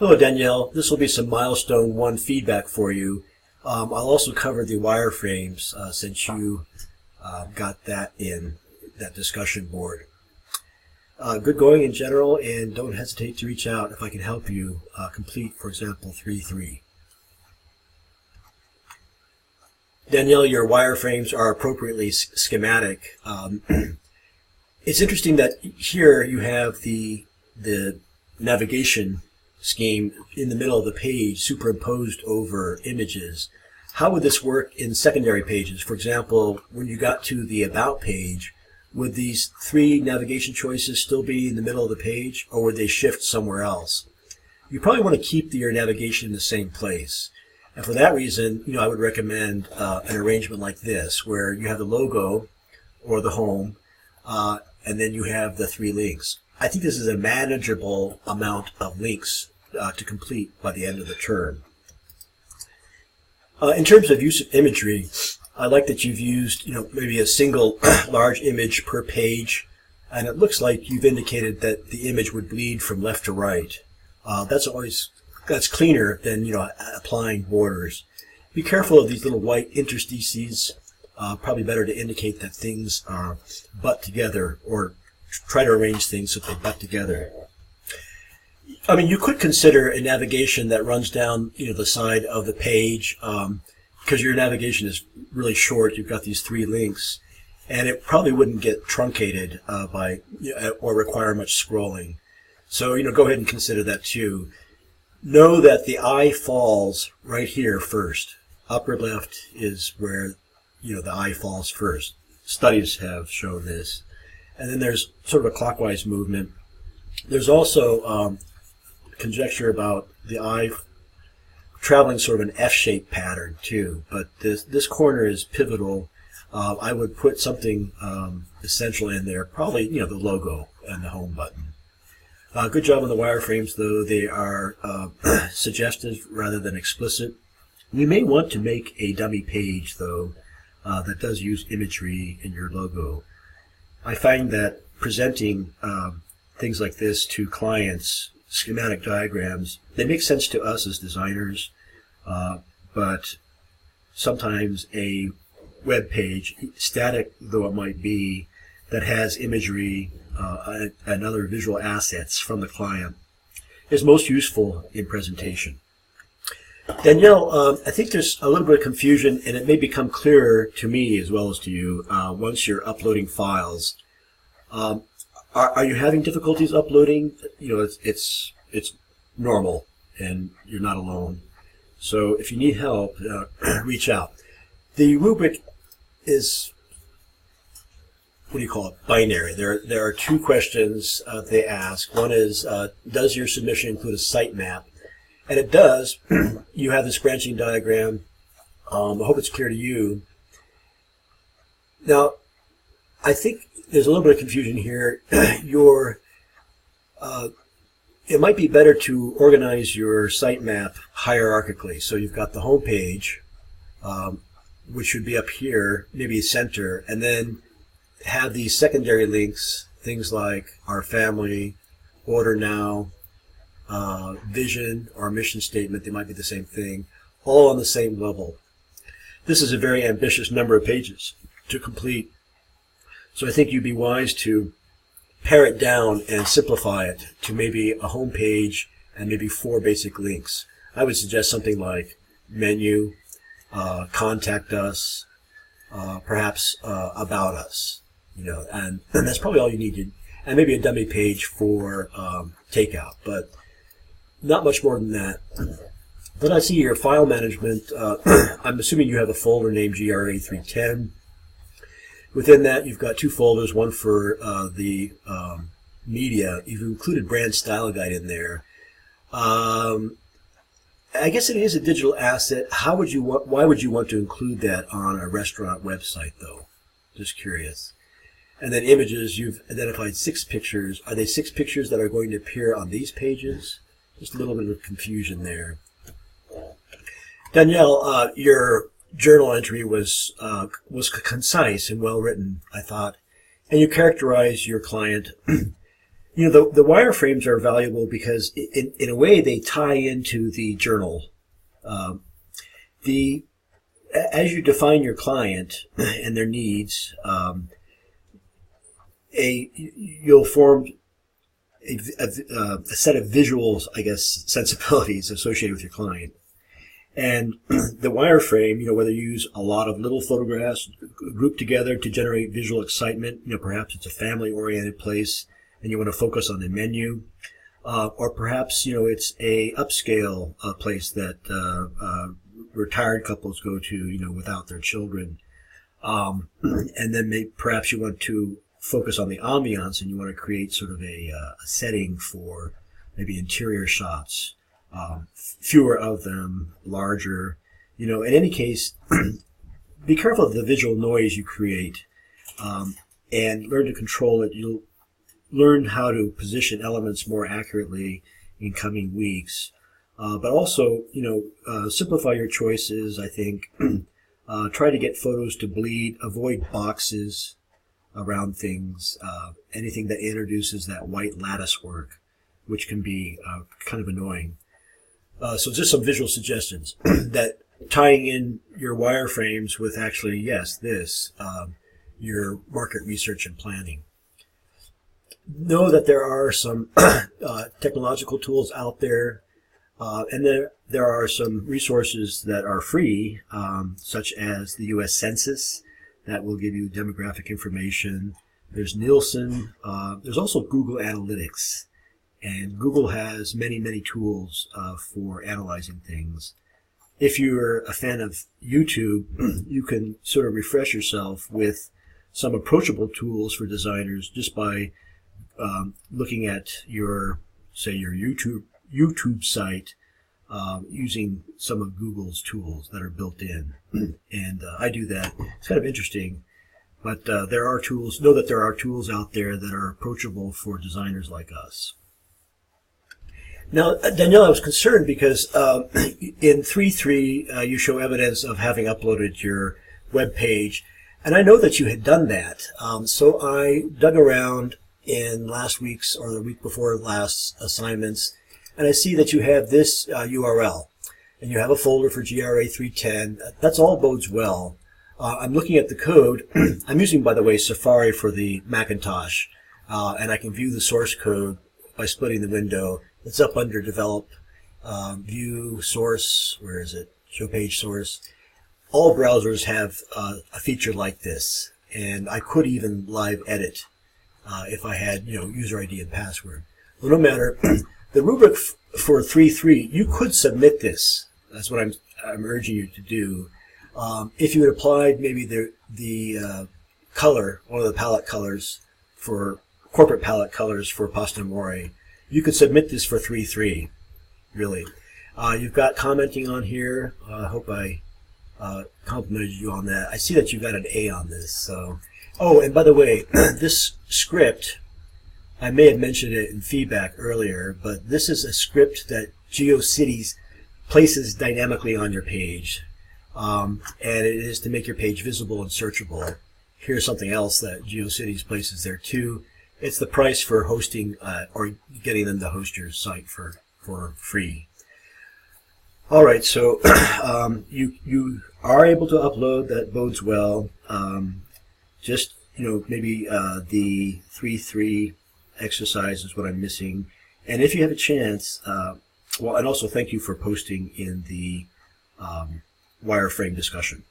Hello, Danielle. This will be some milestone 1 feedback for you. I'll also cover the wireframes since you got that in that discussion board. Good going in general, and don't hesitate to reach out if I can help you complete, for example, 3.3. Danielle, your wireframes are appropriately schematic. It's interesting that here you have the navigation scheme in the middle of the page superimposed over images. How would this work in secondary pages? For example, when you got to the About page, would these 3 navigation choices still be in the middle of the page, or would they shift somewhere else? You probably want to keep your navigation in the same place. And for that reason, I would recommend an arrangement like this, where you have the logo or the home, and then you have the 3 links. I think this is a manageable amount of links to complete by the end of the term. In terms of use of imagery, I like that you've used maybe a single large image per page, and it looks like you've indicated that the image would bleed from left to right. That's cleaner than applying borders. Be careful of these little white interstices. Probably better to indicate that things butt together, or try to arrange things so they butt together. I mean, you could consider a navigation that runs down the side of the page, because your navigation is really short. You've got these 3 links, and it probably wouldn't get truncated or require much scrolling. So go ahead and consider that too. Know that the eye falls right here first. Upper left is where the eye falls first. Studies have shown this. And then there's sort of a clockwise movement. There's also conjecture about the eye traveling sort of an F-shaped pattern too. But this corner is pivotal. I would put something essential in there, probably the logo and the home button. Good job on the wireframes, though. They are suggestive rather than explicit. You may want to make a dummy page, though, that does use imagery in your logo. I find that presenting things like this to clients, schematic diagrams, they make sense to us as designers, but sometimes a web page, static though it might be, that has imagery and other visual assets from the client is most useful in presentation. Danielle, I think there's a little bit of confusion, and it may become clearer to me as well as to you once you're uploading files. Are you having difficulties uploading? It's normal, and you're not alone. So if you need help, reach out. The rubric is, what do you call it, binary. There are 2 questions they ask. One is, does your submission include a sitemap? And it does. You have this branching diagram. I hope it's clear to you. Now, I think there's a little bit of confusion here. It might be better to organize your sitemap hierarchically. So you've got the home page, which should be up here, maybe center, and then have these secondary links, things like our family, order now, vision, or mission statement. They might be the same thing, all on the same level. This is a very ambitious number of pages to complete. So I think you'd be wise to pare it down and simplify it to maybe a home page and maybe 4 basic links. I would suggest something like menu, contact us, perhaps about us, and that's probably all you need, and maybe a dummy page for takeout, but not much more than that. Then I see your file management. I'm assuming you have a folder named GRA310. Within that, you've got 2 folders, one for the media. You've included brand style guide in there. I guess it is a digital asset. Why would you want to include that on a restaurant website, though? Just curious. And then images, you've identified 6 pictures. Are they 6 pictures that are going to appear on these pages? Just a little bit of confusion there. Danielle, your journal entry was concise and well written, I thought, and you characterize your client You know, the wireframes are valuable because in a way they tie into the journal. Um, the As you define your client and their needs, you'll form a set of visuals, I guess, sensibilities associated with your client. And the wireframe, you know, whether you use a lot of little photographs grouped together to generate visual excitement, you know, perhaps it's a family-oriented place and you want to focus on the menu, or perhaps, you know, it's a upscale place that retired couples go to, you know, without their children. And then perhaps you want to focus on the ambiance and you want to create sort of a setting for maybe interior shots. Fewer of them, larger. You know, in any case, be careful of the visual noise you create, and learn to control it. You'll learn how to position elements more accurately in coming weeks. But also, you know, simplify your choices, I think. Try to get photos to bleed. Avoid boxes around things. Anything that introduces that white lattice work, which can be kind of annoying. So just some visual suggestions that tying in your wireframes with actually, yes, your market research and planning. Know that there are some technological tools out there, and there are some resources that are free, such as the U.S. Census that will give you demographic information. There's Nielsen. There's also Google Analytics. And Google has many, many tools for analyzing things. If you're a fan of YouTube, you can sort of refresh yourself with some approachable tools for designers just by looking at your YouTube site using some of Google's tools that are built in. And I do that. It's kind of interesting. But there are tools. Know that there are tools out there that are approachable for designers like us. Now, Danielle, I was concerned because in 3.3 you show evidence of having uploaded your web page, and I know that you had done that. So I dug around in last week's or the week before last assignments, and I see that you have this URL, and you have a folder for GRA 310. That's all bodes well. I'm looking at the code. I'm using, by the way, Safari for the Macintosh, and I can view the source code by splitting the window. It's up under Develop, View, Source, where is it? Show Page Source. All browsers have a feature like this, and I could even live edit if I had, you know, user ID and password. Well, no matter. The rubric for 3.3, you could submit this. That's what I'm urging you to do. If you had applied maybe the color, one of the palette colors for corporate palette colors for Pasta Amore, you could submit this for 3.3, really. You've got commenting on here. I hope I complimented you on that. I see that you've got an A on this. So, oh, and by the way, this script, I may have mentioned it in feedback earlier, but this is a script that GeoCities places dynamically on your page. And it is to make your page visible and searchable. Here's something else that GeoCities places there too. It's the price for hosting or getting them to host your site for free. All right, so you are able to upload. That bodes well. Just, you know, maybe the 3.3 exercise is what I'm missing. And if you have a chance, well, and also thank you for posting in the wireframe discussion.